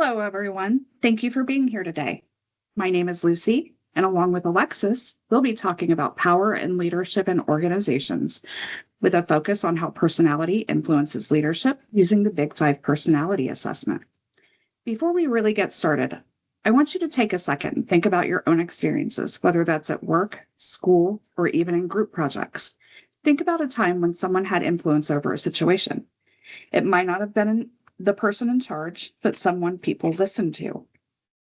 Hello, everyone. Thank you for being here today. My name is Lucy, and along with Alexis, we'll be talking about power and leadership in organizations with a focus on how personality influences leadership using the Big Five personality assessment. Before we really get started, I want you to take a second and think about your own experiences, whether that's at work, school, or even in group projects. Think about a time when someone had influence over a situation. It might not have been the person in charge, but someone people listen to.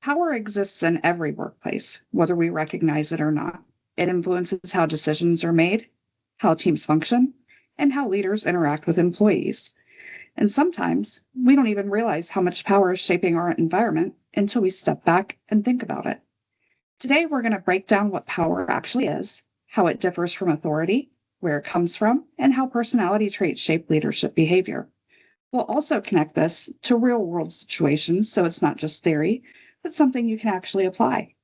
Power exists in every workplace, whether we recognize it or not. It influences how decisions are made, how teams function, and how leaders interact with employees. And sometimes we don't even realize how much power is shaping our environment until we step back and think about it. Today, we're going to break down what power actually is, how it differs from authority, where it comes from, and how personality traits shape leadership behavior. We'll also connect this to real world situations so it's not just theory, but something you can actually apply.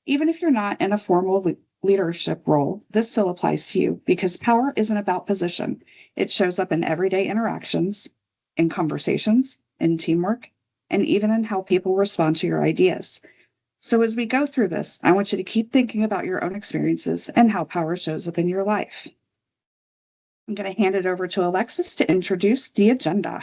Even if you're not in a formal leadership role, this still applies to you because power isn't about position. It shows up in everyday interactions, in conversations, in teamwork, and even in how people respond to your ideas. So as we go through this, I want you to keep thinking about your own experiences and how power shows up in your life. I'm going to hand it over to Alexis to introduce the agenda.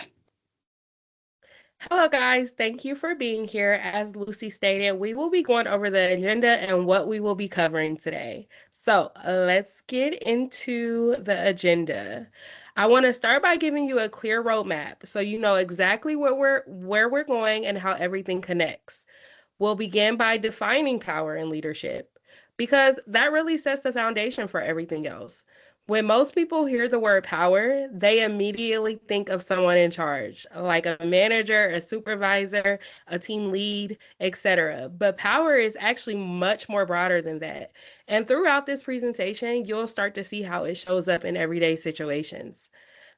Hello, guys. Thank you for being here. As Lucy stated, we will be going over the agenda and what we will be covering today. So let's get into the agenda. I want to start by giving you a clear roadmap so you know exactly where we're going and how everything connects. We'll begin by defining power and leadership because that really sets the foundation for everything else. When most people hear the word power, they immediately think of someone in charge, like a manager, a supervisor, a team lead, etc. But power is actually much more broader than that. And throughout this presentation, you'll start to see how it shows up in everyday situations.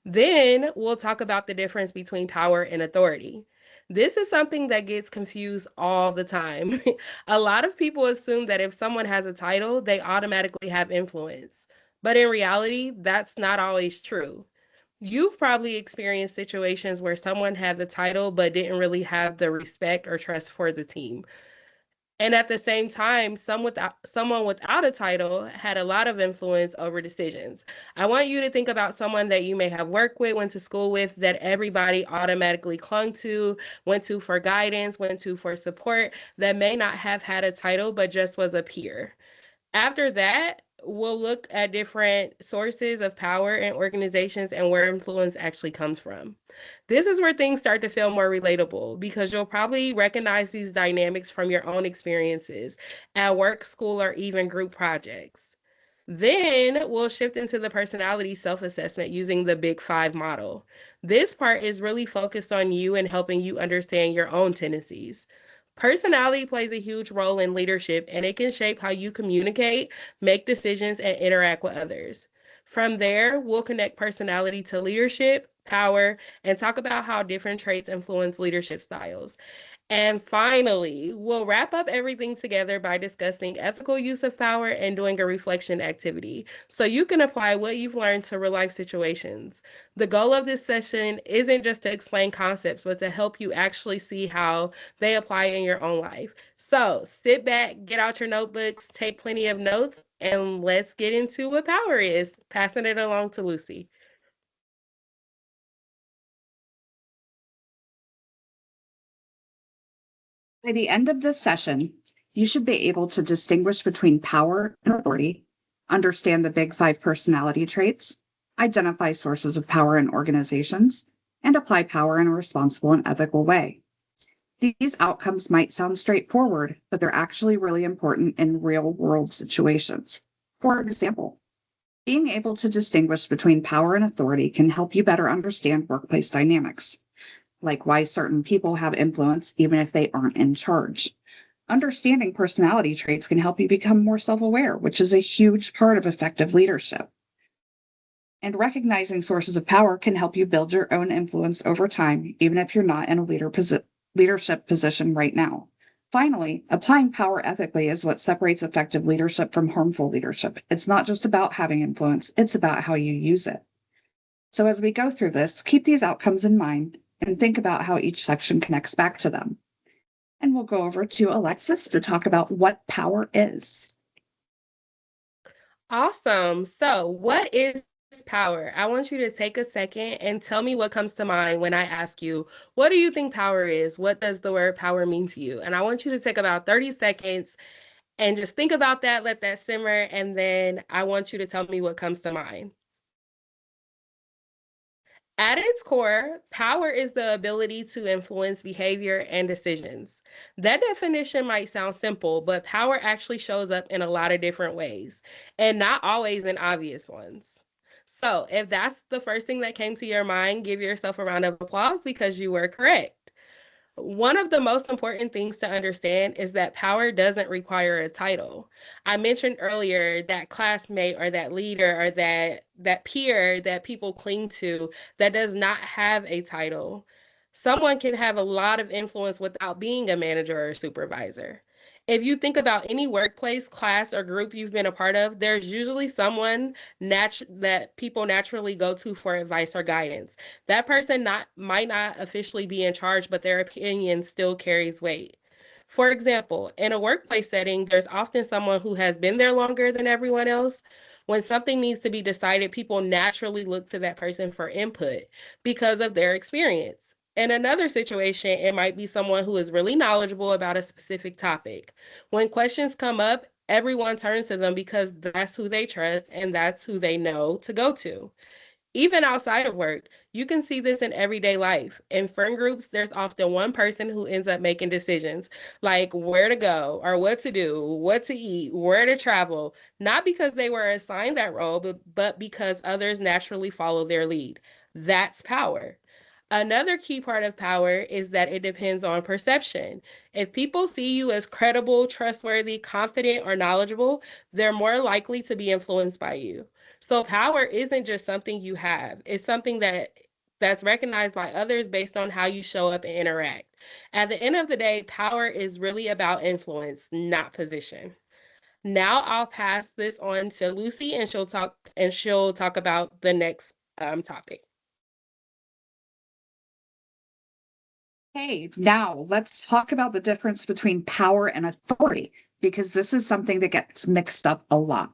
Then we'll talk about the difference between power and authority. This is something that gets confused all the time. A lot of people assume that if someone has a title, they automatically have influence. But in reality, that's not always true. You've probably experienced situations where someone had the title but didn't really have the respect or trust for the team. And at the same time, someone without a title had a lot of influence over decisions. I want you to think about someone that you may have worked with, went to school with, that everybody automatically clung to, went to for guidance, went to for support, that may not have had a title but just was a peer. After that, we'll look at different sources of power in organizations and where influence actually comes from. This is where things start to feel more relatable because you'll probably recognize these dynamics from your own experiences at work, school, or even group projects. Then we'll shift into the personality self assessment using the Big Five model. This part is really focused on you and helping you understand your own tendencies. Personality plays a huge role in leadership and it can shape how you communicate, make decisions, and interact with others. From there, we'll connect personality to leadership, power, and talk about how different traits influence leadership styles. And finally, we'll wrap up everything together by discussing ethical use of power and doing a reflection activity so you can apply what you've learned to real life situations. The goal of this session isn't just to explain concepts, but to help you actually see how they apply in your own life. So sit back, get out your notebooks, take plenty of notes, and let's get into what power is. Passing it along to Lucy. By the end of this session, you should be able to distinguish between power and authority, understand the Big Five personality traits, identify sources of power in organizations, and apply power in a responsible and ethical way. These outcomes might sound straightforward, but they're actually really important in real world situations. For example, being able to distinguish between power and authority can help you better understand workplace dynamics, like why certain people have influence even if they aren't in charge. Understanding personality traits can help you become more self aware, which is a huge part of effective leadership. And recognizing sources of power can help you build your own influence over time, even if you're not in a leadership position right now. Finally, applying power ethically is what separates effective leadership from harmful leadership. It's not just about having influence, it's about how you use it. So as we go through this, keep these outcomes in mind and think about how each section connects back to them. And we'll go over to Alexis to talk about what power is. Awesome. So, what is power? I want you to take a second and tell me what comes to mind when I ask you, what do you think power is? What does the word power mean to you? And I want you to take about 30 seconds and just think about that, let that simmer, and then I want you to tell me what comes to mind. At its core, power is the ability to influence behavior and decisions. That definition might sound simple, but power actually shows up in a lot of different ways, and not always in obvious ones. So, if that's the first thing that came to your mind, give yourself a round of applause because you were correct. One of the most important things to understand is that power doesn't require a title. I mentioned earlier that classmate or that leader or that peer that people cling to that does not have a title. Someone can have a lot of influence without being a manager or a supervisor. If you think about any workplace, class, or group you've been a part of, there's usually someone that people naturally go to for advice or guidance. That person might not officially be in charge, but their opinion still carries weight. For example, in a workplace setting, there's often someone who has been there longer than everyone else. When something needs to be decided, people naturally look to that person for input because of their experience. In another situation, it might be someone who is really knowledgeable about a specific topic. When questions come up, everyone turns to them because that's who they trust and that's who they know to go to. Even outside of work, you can see this in everyday life. In friend groups, there's often one person who ends up making decisions like where to go or what to do, what to eat, where to travel, not because they were assigned that role, but because others naturally follow their lead. That's power. Another key part of power is that it depends on perception. If people see you as credible, trustworthy, confident, or knowledgeable, they're more likely to be influenced by you. So power isn't just something you have. It's something that's recognized by others based on how you show up and interact. At the end of the day, power is really about influence, not position. Now I'll pass this on to Lucy and she'll talk about the next topic. Hey, now let's talk about the difference between power and authority, because this is something that gets mixed up a lot.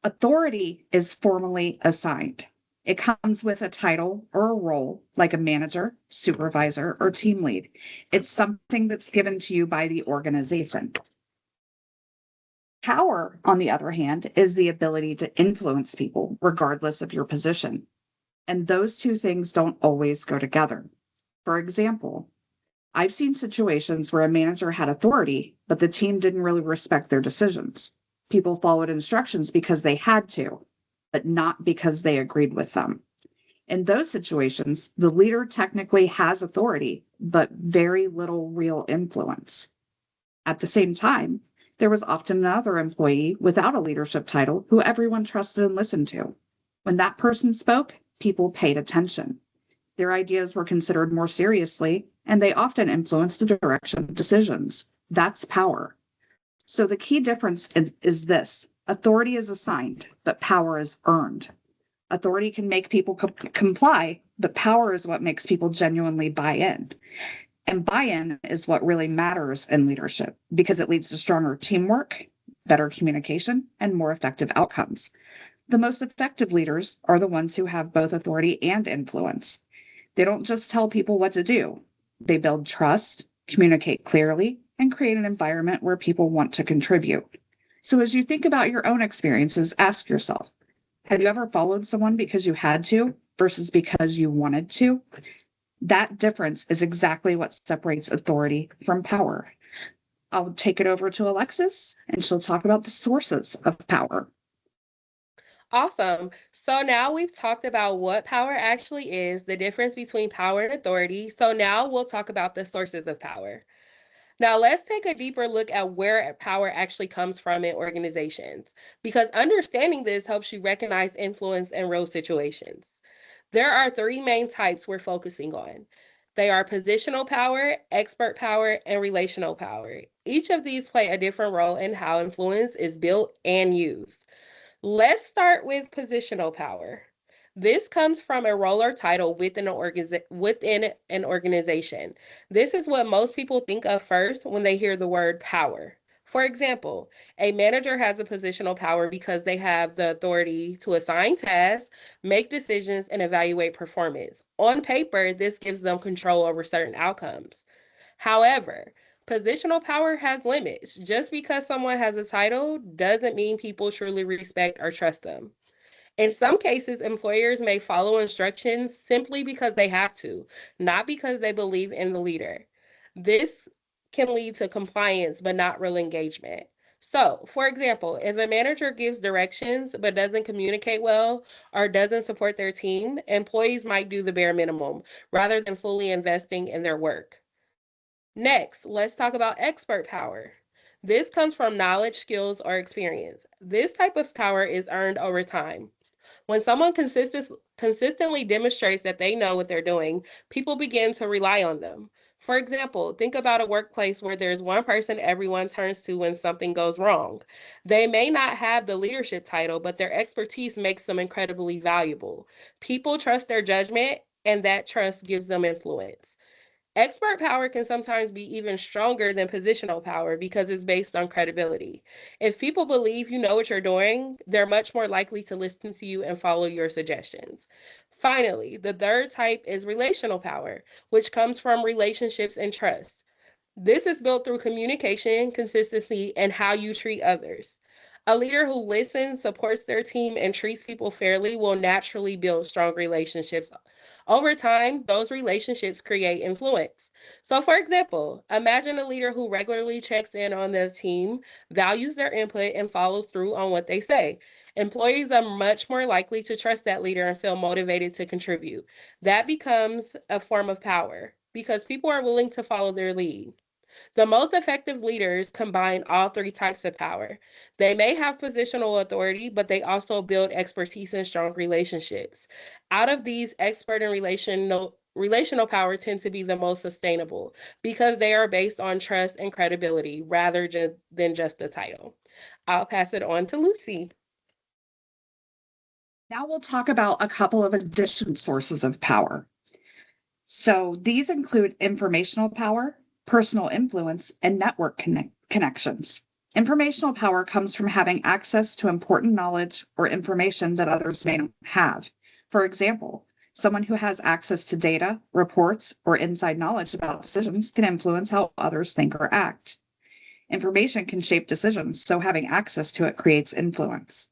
Authority is formally assigned. It comes with a title or a role, like a manager, supervisor, or team lead. It's something that's given to you by the organization. Power, on the other hand, is the ability to influence people regardless of your position. And those two things don't always go together. For example, I've seen situations where a manager had authority, but the team didn't really respect their decisions. People followed instructions because they had to, but not because they agreed with them. In those situations, the leader technically has authority, but very little real influence. At the same time, there was often another employee without a leadership title who everyone trusted and listened to. When that person spoke, people paid attention. Their ideas were considered more seriously, and they often influenced the direction of decisions. That's power. So the key difference is this: authority is assigned, but power is earned. Authority can make people comply, but power is what makes people genuinely buy in. And buy in is what really matters in leadership because it leads to stronger teamwork, better communication, and more effective outcomes. The most effective leaders are the ones who have both authority and influence. They don't just tell people what to do, they build trust, communicate clearly, and create an environment where people want to contribute. So, as you think about your own experiences, ask yourself, have you ever followed someone because you had to versus because you wanted to? That difference is exactly what separates authority from power. I'll take it over to Alexis, and she'll talk about the sources of power. Awesome. So now we've talked about what power actually is, the difference between power and authority. So now we'll talk about the sources of power. Now let's take a deeper look at where power actually comes from in organizations, because understanding this helps you recognize influence in real situations. There are three main types we're focusing on. They are positional power, expert power, and relational power. Each of these play a different role in how influence is built and used. Let's start with positional power. This comes from a role or title within an organization. This is what most people think of first when they hear the word power. For example, a manager has a positional power because they have the authority to assign tasks, make decisions, and evaluate performance. On paper, this gives them control over certain outcomes. However, positional power has limits. Just because someone has a title doesn't mean people truly respect or trust them. In some cases, employers may follow instructions simply because they have to, not because they believe in the leader. This can lead to compliance but not real engagement. So, for example, if a manager gives directions but doesn't communicate well or doesn't support their team, employees might do the bare minimum rather than fully investing in their work. Next, let's talk about expert power. This comes from knowledge, skills, or experience. This type of power is earned over time. When someone consistently demonstrates that they know what they're doing, people begin to rely on them. For example, think about a workplace where there's one person everyone turns to when something goes wrong. They may not have the leadership title, but their expertise makes them incredibly valuable. People trust their judgment, and that trust gives them influence. Expert power can sometimes be even stronger than positional power because it's based on credibility. If people believe you know what you're doing, they're much more likely to listen to you and follow your suggestions. Finally, the third type is relational power, which comes from relationships and trust. This is built through communication, consistency, and how you treat others. A leader who listens, supports their team, and treats people fairly will naturally build strong relationships. Over time, those relationships create influence. So, for example, imagine a leader who regularly checks in on their team, values their input, and follows through on what they say. Employees are much more likely to trust that leader and feel motivated to contribute. That becomes a form of power because people are willing to follow their lead. The most effective leaders combine all three types of power. They may have positional authority, but they also build expertise and strong relationships. Out of these, expert and relational power tend to be the most sustainable because they are based on trust and credibility rather than just the title. I'll pass it on to Lucy. Now we'll talk about a couple of additional sources of power. So these include informational power, personal influence, and network connections. Informational power comes from having access to important knowledge or information that others may not have. For example, someone who has access to data, reports, or inside knowledge about decisions can influence how others think or act. Information can shape decisions, so having access to it creates influence.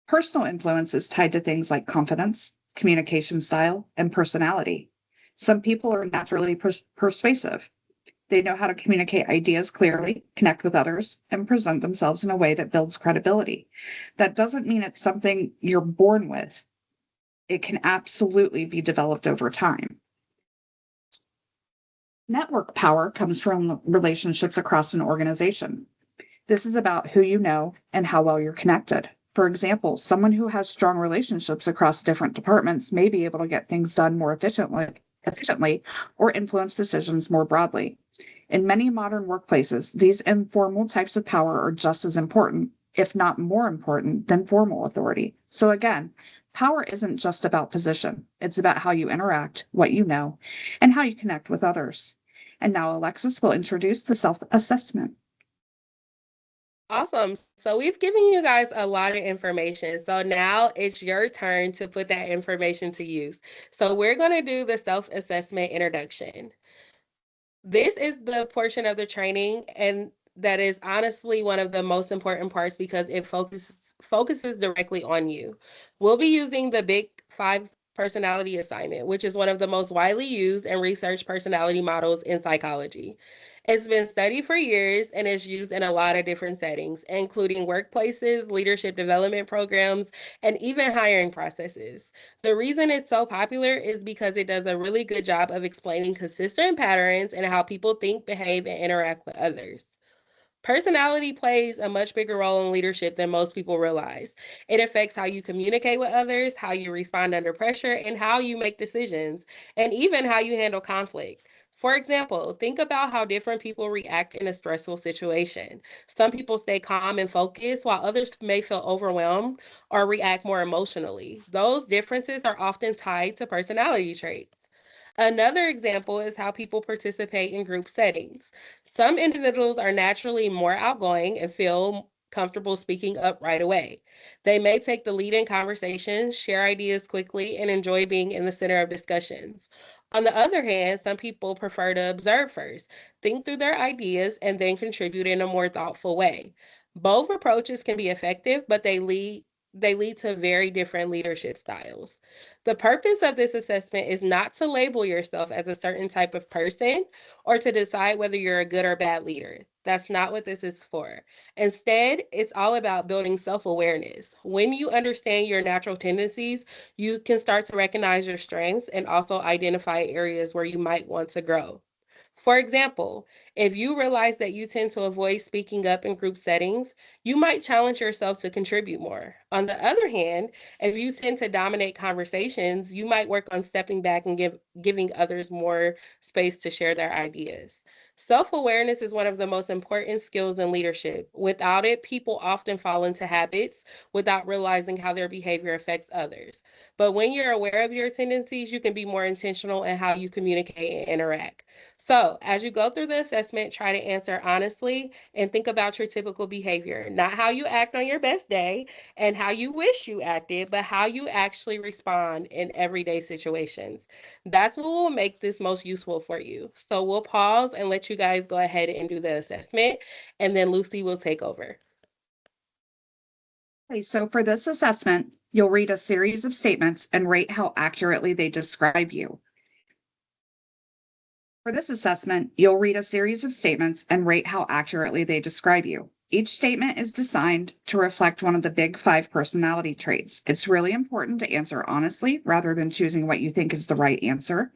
Personal influence is tied to things like confidence, communication style, and personality. Some people are naturally persuasive. They know how to communicate ideas clearly, connect with others, and present themselves in a way that builds credibility. That doesn't mean it's something you're born with. It can absolutely be developed over time. Network power comes from relationships across an organization. This is about who you know and how well you're connected. For example, someone who has strong relationships across different departments may be able to get things done more efficiently or influence decisions more broadly. In many modern workplaces, these informal types of power are just as important, if not more important, than formal authority. So again, power isn't just about position. It's about how you interact, what you know, and how you connect with others. And now Alexis will introduce the self-assessment. Awesome. So we've given you guys a lot of information. So now it's your turn to put that information to use. So we're going to do the self-assessment introduction. This is the portion of the training, and that is honestly one of the most important parts because it focuses directly on you. We'll be using the Big Five personality assignment, which is one of the most widely used and researched personality models in psychology. It's been studied for years and is used in a lot of different settings, including workplaces, leadership development programs, and even hiring processes. The reason it's so popular is because it does a really good job of explaining consistent patterns and how people think, behave, and interact with others. Personality plays a much bigger role in leadership than most people realize. It affects how you communicate with others, how you respond under pressure, and how you make decisions, and even how you handle conflict. For example, think about how different people react in a stressful situation. Some people stay calm and focused, while others may feel overwhelmed or react more emotionally. Those differences are often tied to personality traits. Another example is how people participate in group settings. Some individuals are naturally more outgoing and feel comfortable speaking up right away. They may take the lead in conversations, share ideas quickly, and enjoy being in the center of discussions. On the other hand, some people prefer to observe first, think through their ideas, and then contribute in a more thoughtful way. Both approaches can be effective, but they lead to very different leadership styles. The purpose of this assessment is not to label yourself as a certain type of person or to decide whether you're a good or bad leader. That's not what this is for. Instead, it's all about building self awareness. When you understand your natural tendencies, you can start to recognize your strengths and also identify areas where you might want to grow. For example, if you realize that you tend to avoid speaking up in group settings, you might challenge yourself to contribute more. On the other hand, if you tend to dominate conversations, you might work on stepping back and giving others more space to share their ideas. Self awareness is one of the most important skills in leadership. Without it, people often fall into habits without realizing how their behavior affects others. But when you're aware of your tendencies, you can be more intentional in how you communicate and interact. So, as you go through the assessment, try to answer honestly and think about your typical behavior, not how you act on your best day and how you wish you acted, but how you actually respond in everyday situations. That's what will make this most useful for you. So, we'll pause and let you guys go ahead and do the assessment, and then Lucy will take over. Okay, so for this assessment, you'll read a series of statements and rate how accurately they describe you. For this assessment, you'll read a series of statements and rate how accurately they describe you. Each statement is designed to reflect one of the big five personality traits. It's really important to answer honestly rather than choosing what you think is the right answer.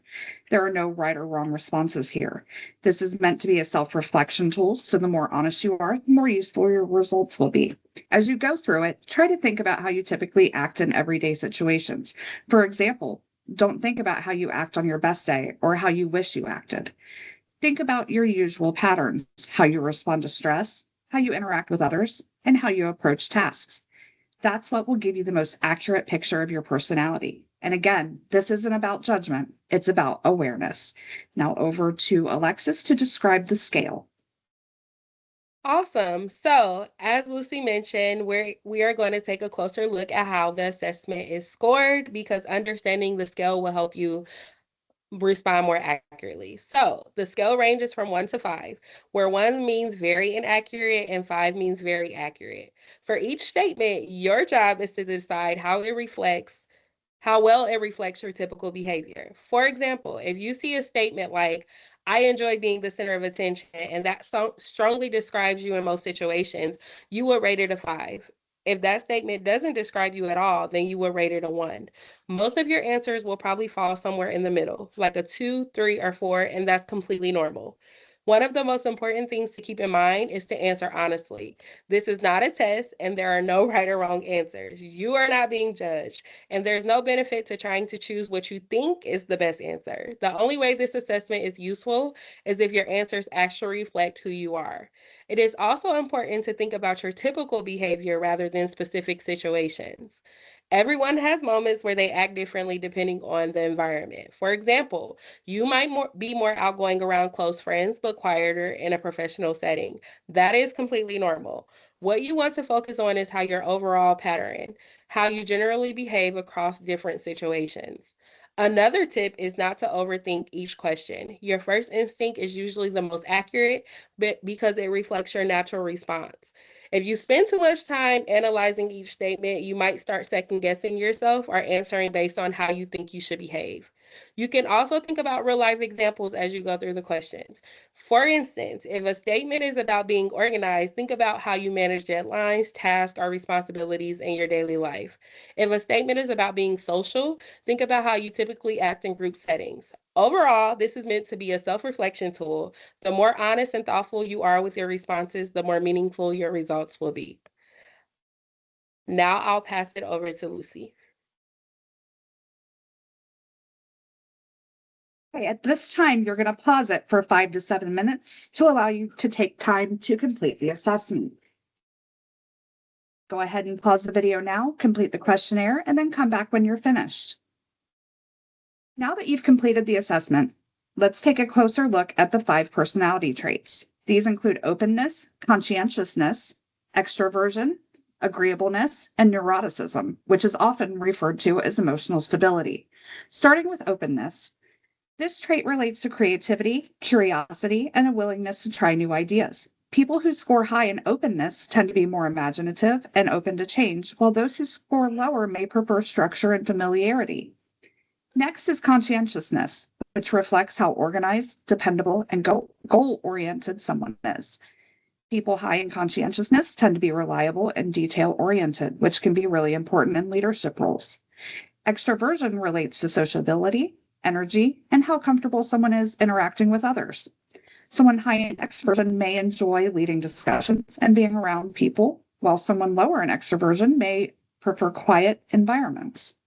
There are no right or wrong responses here. This is meant to be a self reflection tool, so the more honest you are, the more useful your results will be. As you go through it, try to think about how you typically act in everyday situations. For example, don't think about how you act on your best day or how you wish you acted. Think about your usual patterns, how you respond to stress, how you interact with others, and how you approach tasks. That's what will give you the most accurate picture of your personality. And again, this isn't about judgment, it's about awareness. Now over to Alexis to describe the scale. Awesome. So, as Lucy mentioned, we are going to take a closer look at how the assessment is scored because understanding the scale will help you respond more accurately. So the scale ranges from 1 to 5, where 1 means very inaccurate and 5 means very accurate. For each statement, your job is to decide how well it reflects your typical behavior. For example, if you see a statement like, I enjoy being the center of attention, and that strongly describes you in most situations, you would rate it a 5. If that statement doesn't describe you at all, then you would rate it a 1. Most of your answers will probably fall somewhere in the middle, like a 2, 3, or 4, and that's completely normal. One of the most important things to keep in mind is to answer honestly. This is not a test, and there are no right or wrong answers. You are not being judged. And there's no benefit to trying to choose what you think is the best answer. The only way this assessment is useful is if your answers actually reflect who you are. It is also important to think about your typical behavior rather than specific situations. Everyone has moments where they act differently depending on the environment. For example, you might be more outgoing around close friends, but quieter in a professional setting. That is completely normal. What you want to focus on is how your overall pattern, how you generally behave across different situations. Another tip is not to overthink each question. Your first instinct is usually the most accurate but because it reflects your natural response. If you spend too much time analyzing each statement, you might start second guessing yourself or answering based on how you think you should behave. You can also think about real life examples as you go through the questions. For instance, if a statement is about being organized, think about how you manage deadlines, tasks, or responsibilities in your daily life. If a statement is about being social, think about how you typically act in group settings. Overall, this is meant to be a self reflection tool. The more honest and thoughtful you are with your responses, the more meaningful your results will be. Now I'll pass it over to Lucy. Okay, at this time, you're going to pause it for 5 to 7 minutes to allow you to take time to complete the assessment. Go ahead and pause the video now, complete the questionnaire, and then come back when you're finished. Now that you've completed the assessment, let's take a closer look at the 5 personality traits. These include openness, conscientiousness, extroversion, agreeableness, and neuroticism, which is often referred to as emotional stability. Starting with openness, this trait relates to creativity, curiosity, and a willingness to try new ideas. People who score high in openness tend to be more imaginative and open to change, while those who score lower may prefer structure and familiarity. Next is conscientiousness, which reflects how organized, dependable, and goal oriented someone is. People high in conscientiousness tend to be reliable and detail oriented, which can be really important in leadership roles. Extroversion relates to sociability, energy, and how comfortable someone is interacting with others. Someone high in extroversion may enjoy leading discussions and being around people, while someone lower in extroversion may prefer quiet environments.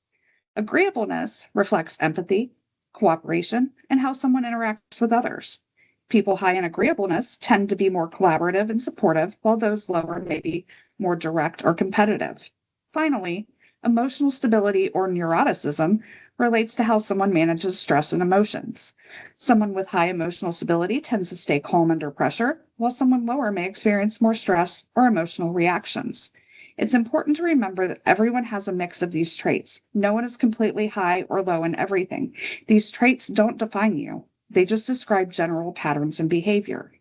Agreeableness reflects empathy, cooperation, and how someone interacts with others. People high in agreeableness tend to be more collaborative and supportive, while those lower may be more direct or competitive. Finally, emotional stability or neuroticism relates to how someone manages stress and emotions. Someone with high emotional stability tends to stay calm under pressure, while someone lower may experience more stress or emotional reactions. It's important to remember that everyone has a mix of these traits. No one is completely high or low in everything. These traits don't define you. They just describe general patterns and behavior.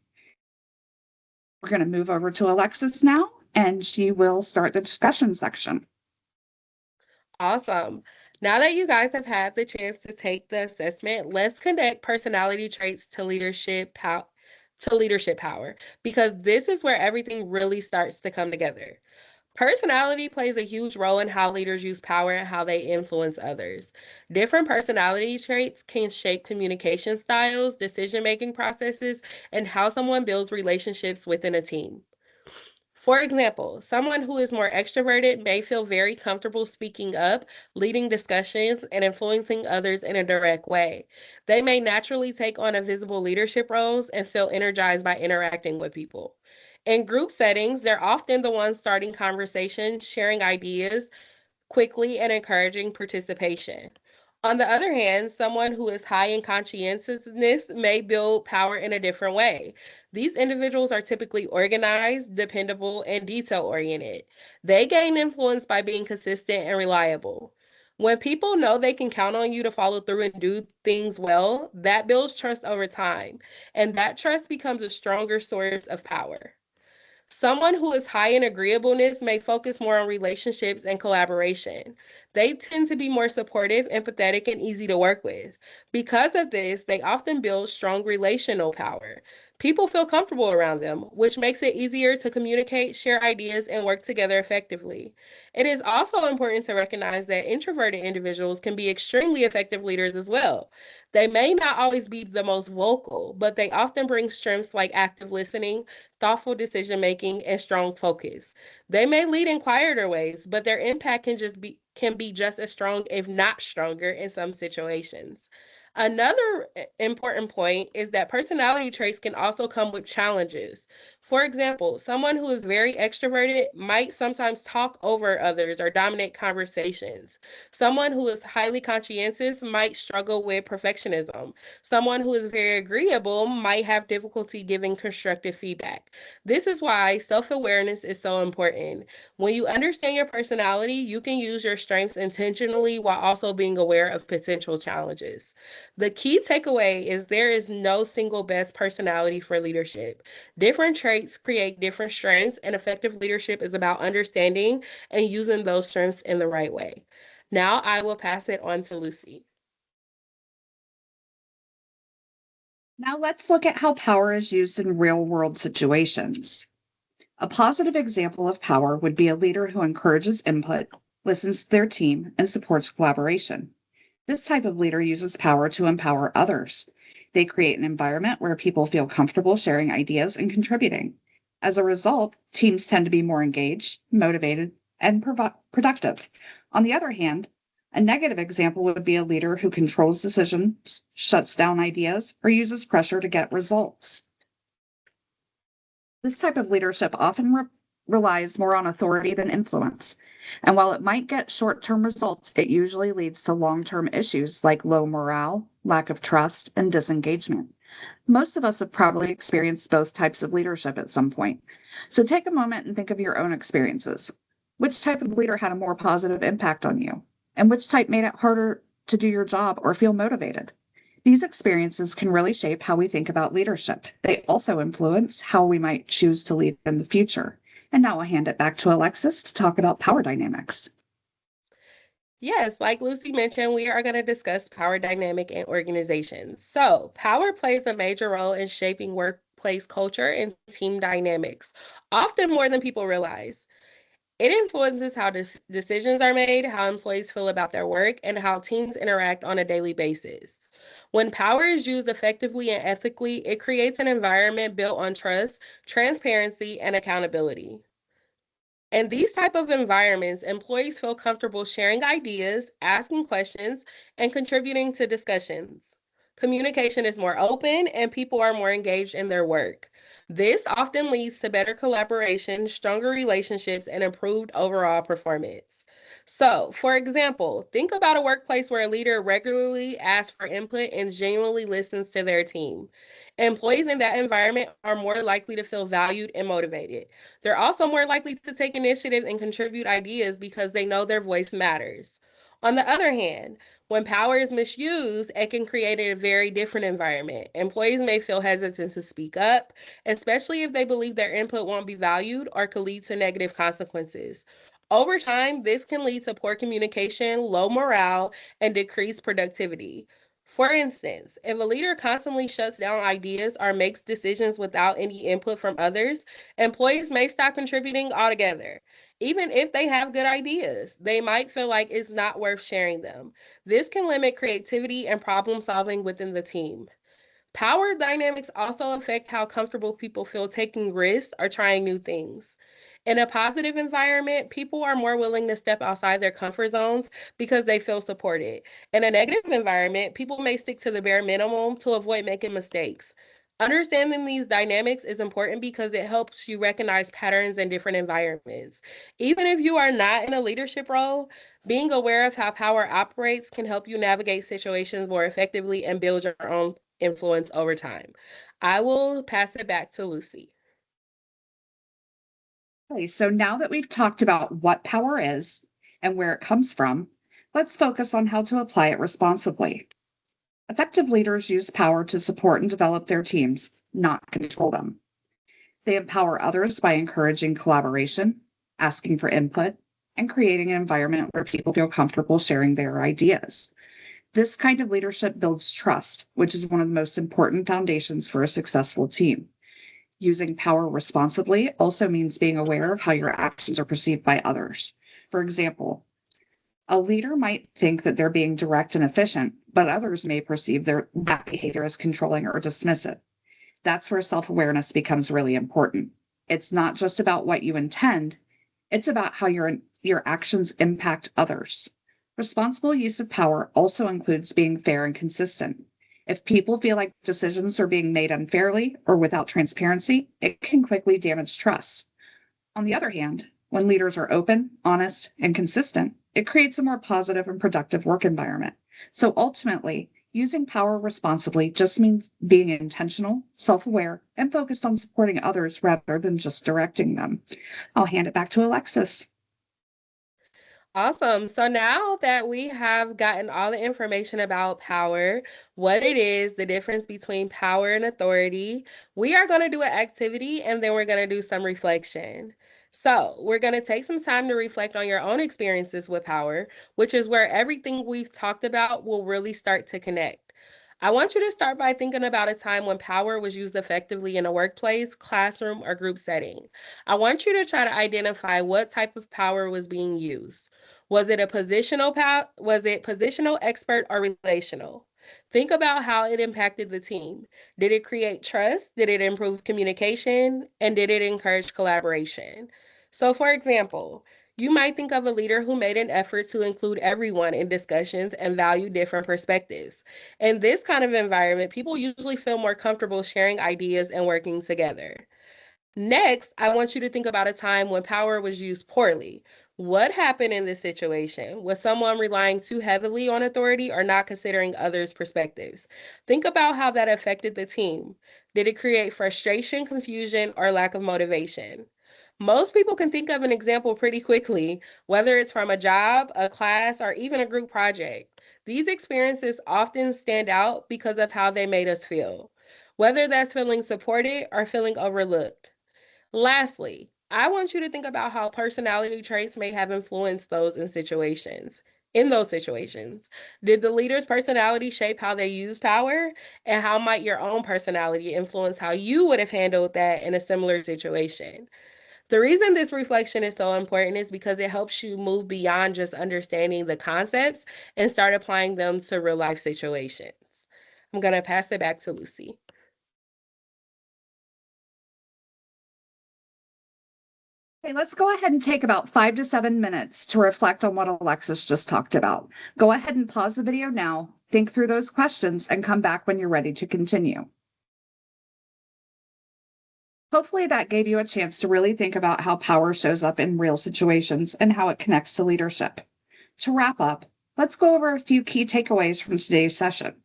We're going to move over to Alexis now, and she will start the discussion section. Awesome. Now that you guys have had the chance to take the assessment, let's connect personality traits to leadership power because this is where everything really starts to come together. Personality plays a huge role in how leaders use power and how they influence others. Different personality traits can shape communication styles, decision-making processes, and how someone builds relationships within a team. For example, someone who is more extroverted may feel very comfortable speaking up, leading discussions, and influencing others in a direct way. They may naturally take on a visible leadership roles and feel energized by interacting with people. In group settings, they're often the ones starting conversations, sharing ideas, quickly and encouraging participation. On the other hand, someone who is high in conscientiousness may build power in a different way. These individuals are typically organized, dependable, and detail oriented. They gain influence by being consistent and reliable. When people know they can count on you to follow through and do things well, that builds trust over time, and that trust becomes a stronger source of power. Someone who is high in agreeableness may focus more on relationships and collaboration. They tend to be more supportive, empathetic, and easy to work with. Because of this, they often build strong relational power. People feel comfortable around them, which makes it easier to communicate, share ideas, and work together effectively. It is also important to recognize that introverted individuals can be extremely effective leaders as well. They may not always be the most vocal, but they often bring strengths like active listening, thoughtful decision making, and strong focus. They may lead in quieter ways, but their impact can be just as strong, if not stronger, in some situations. Another important point is that personality traits can also come with challenges. For example, someone who is very extroverted might sometimes talk over others or dominate conversations. Someone who is highly conscientious might struggle with perfectionism. Someone who is very agreeable might have difficulty giving constructive feedback. This is why self awareness is so important. When you understand your personality, you can use your strengths intentionally while also being aware of potential challenges. The key takeaway is there is no single best personality for leadership. Different traits create different strengths, and effective leadership is about understanding and using those strengths in the right way. Now I will pass it on to Lucy. Now let's look at how power is used in real world situations. A positive example of power would be a leader who encourages input, listens to their team, and supports collaboration. This type of leader uses power to empower others. They create an environment where people feel comfortable sharing ideas and contributing. As a result, teams tend to be more engaged, motivated, and productive. On the other hand, A negative example would be a leader who controls decisions, shuts down ideas, or uses pressure to get results. This type of leadership often relies more on authority than influence. And while it might get short term results, it usually leads to long term issues like low morale, lack of trust, and disengagement. Most of us have probably experienced both types of leadership at some point. So take a moment and think of your own experiences. Which type of leader had a more positive impact on you? And which type made it harder to do your job or feel motivated? These experiences can really shape how we think about leadership. They also influence how we might choose to lead in the future. And now I'll hand it back to Alexis to talk about power dynamics. Yes, like Lucy mentioned, we are going to discuss power dynamic in organizations. So, power plays a major role in shaping workplace culture and team dynamics, often more than people realize. It influences how decisions are made, how employees feel about their work, and how teams interact on a daily basis. When power is used effectively and ethically, it creates an environment built on trust, transparency, and accountability. In these type of environments, employees feel comfortable sharing ideas, asking questions, and contributing to discussions. Communication is more open and people are more engaged in their work. This often leads to better collaboration, stronger relationships, and improved overall performance. So, for example, think about a workplace where a leader regularly asks for input and genuinely listens to their team. Employees in that environment are more likely to feel valued and motivated. They're also more likely to take initiative and contribute ideas because they know their voice matters. On the other hand, when power is misused, it can create a very different environment. Employees may feel hesitant to speak up, especially if they believe their input won't be valued or could lead to negative consequences. Over time, this can lead to poor communication, low morale, and decreased productivity. For instance, if a leader constantly shuts down ideas or makes decisions without any input from others, employees may stop contributing altogether. Even if they have good ideas, they might feel like it's not worth sharing them. This can limit creativity and problem solving within the team. Power dynamics also affect how comfortable people feel taking risks or trying new things. In a positive environment, people are more willing to step outside their comfort zones because they feel supported. In a negative environment, people may stick to the bare minimum to avoid making mistakes. Understanding these dynamics is important because it helps you recognize patterns in different environments. Even if you are not in a leadership role, being aware of how power operates can help you navigate situations more effectively and build your own influence over time. I will pass it back to Lucy. Okay, so now that we've talked about what power is and where it comes from, let's focus on how to apply it responsibly. Effective leaders use power to support and develop their teams, not control them. They empower others by encouraging collaboration, asking for input, and creating an environment where people feel comfortable sharing their ideas. This kind of leadership builds trust, which is one of the most important foundations for a successful team. Using power responsibly also means being aware of how your actions are perceived by others. For example, a leader might think that they're being direct and efficient, but others may perceive that behavior as controlling or dismissive. That's where self awareness becomes really important. It's not just about what you intend, it's about how your actions impact others. Responsible use of power also includes being fair and consistent. If people feel like decisions are being made unfairly or without transparency, it can quickly damage trust. On the other hand, when leaders are open, honest, and consistent, it creates a more positive and productive work environment. So ultimately, using power responsibly just means being intentional, self aware, and focused on supporting others rather than just directing them. I'll hand it back to Alexis. Awesome. So now that we have gotten all the information about power, what it is, the difference between power and authority, we are going to do an activity and then we're going to do some reflection. So, we're going to take some time to reflect on your own experiences with power, which is where everything we've talked about will really start to connect. I want you to start by thinking about a time when power was used effectively in a workplace, classroom, or group setting. I want you to try to identify what type of power was being used. Was it positional, expert, or relational? Think about how it impacted the team. Did it create trust? Did it improve communication? And did it encourage collaboration? So, for example, You might think of a leader who made an effort to include everyone in discussions and value different perspectives. In this kind of environment, people usually feel more comfortable sharing ideas and working together. Next, I want you to think about a time when power was used poorly. What happened in this situation? Was someone relying too heavily on authority or not considering others' perspectives? Think about how that affected the team. Did it create frustration, confusion, or lack of motivation? Most people can think of an example pretty quickly, whether it's from a job, a class, or even a group project. These experiences often stand out because of how they made us feel, whether that's feeling supported or feeling overlooked. Lastly, I want you to think about how personality traits may have influenced those in situations. In those situations, did the leader's personality shape how they use power? And how might your own personality influence how you would have handled that in a similar situation? The reason this reflection is so important is because it helps you move beyond just understanding the concepts and start applying them to real life situations. I'm going to pass it back to Lucy. Okay, let's go ahead and take about 5 to 7 minutes to reflect on what Alexis just talked about. Go ahead and pause the video now, think through those questions, and come back when you're ready to continue. Hopefully that gave you a chance to really think about how power shows up in real situations and how it connects to leadership. To wrap up, let's go over a few key takeaways from today's session.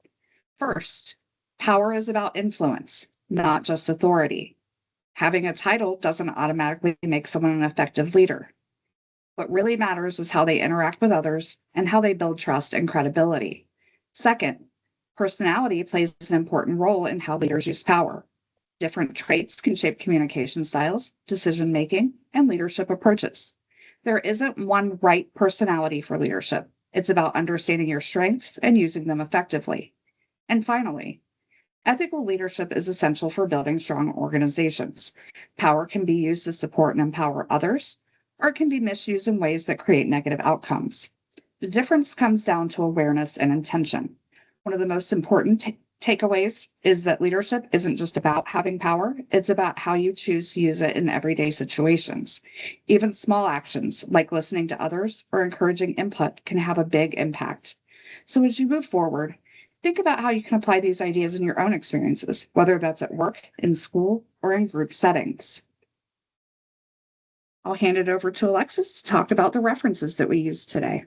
First, power is about influence, not just authority. Having a title doesn't automatically make someone an effective leader. What really matters is how they interact with others and how they build trust and credibility. Second, personality plays an important role in how leaders use power. Different traits can shape communication styles, decision making, and leadership approaches. There isn't one right personality for leadership. It's about understanding your strengths and using them effectively. And finally, ethical leadership is essential for building strong organizations. Power can be used to support and empower others, or it can be misused in ways that create negative outcomes. The difference comes down to awareness and intention. One of the most important takeaways is that leadership isn't just about having power, it's about how you choose to use it in everyday situations. Even small actions like listening to others or encouraging input can have a big impact. So as you move forward, think about how you can apply these ideas in your own experiences, whether that's at work, in school, or in group settings. I'll hand it over to Alexis to talk about the references that we used today.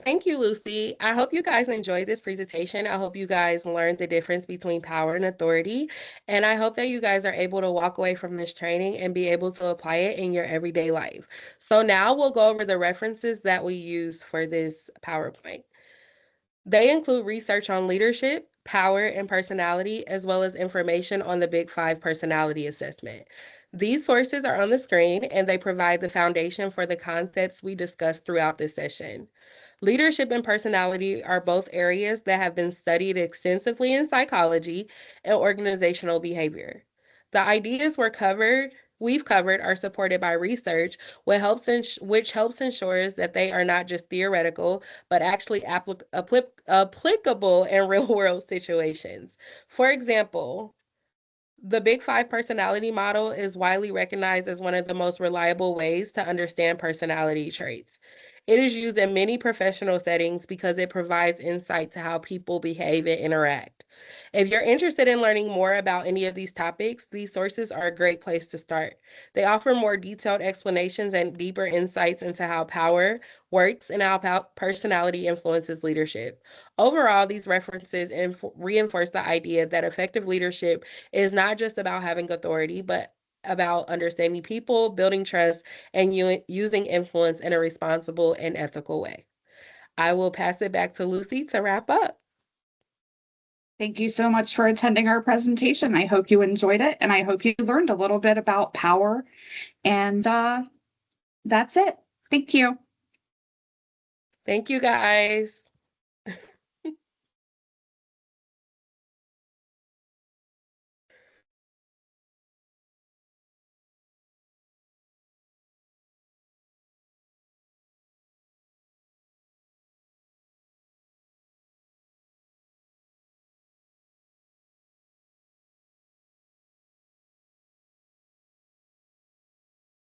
Thank you, Lucy. I hope you guys enjoyed this presentation. I hope you guys learned the difference between power and authority. And I hope that you guys are able to walk away from this training and be able to apply it in your everyday life. So now we'll go over the references that we use for this PowerPoint. They include research on leadership, power, and personality, as well as information on the Big Five personality assessment. These sources are on the screen and they provide the foundation for the concepts we discussed throughout this session. Leadership and personality are both areas that have been studied extensively in psychology and organizational behavior. The ideas we've covered are supported by research, which helps ensures that they are not just theoretical, but actually applicable in real world situations. For example, the Big Five personality model is widely recognized as one of the most reliable ways to understand personality traits. It is used in many professional settings because it provides insight to how people behave and interact. If you're interested in learning more about any of these topics, these sources are a great place to start. They offer more detailed explanations and deeper insights into how power works and how personality influences leadership. Overall, these references reinforce the idea that effective leadership is not just about having authority, but about understanding people, building trust, and using influence in a responsible and ethical way. I will pass it back to Lucy to wrap up. Thank you so much for attending our presentation. I hope you enjoyed it, and I hope you learned a little bit about power. And that's it. Thank you. Thank you, guys.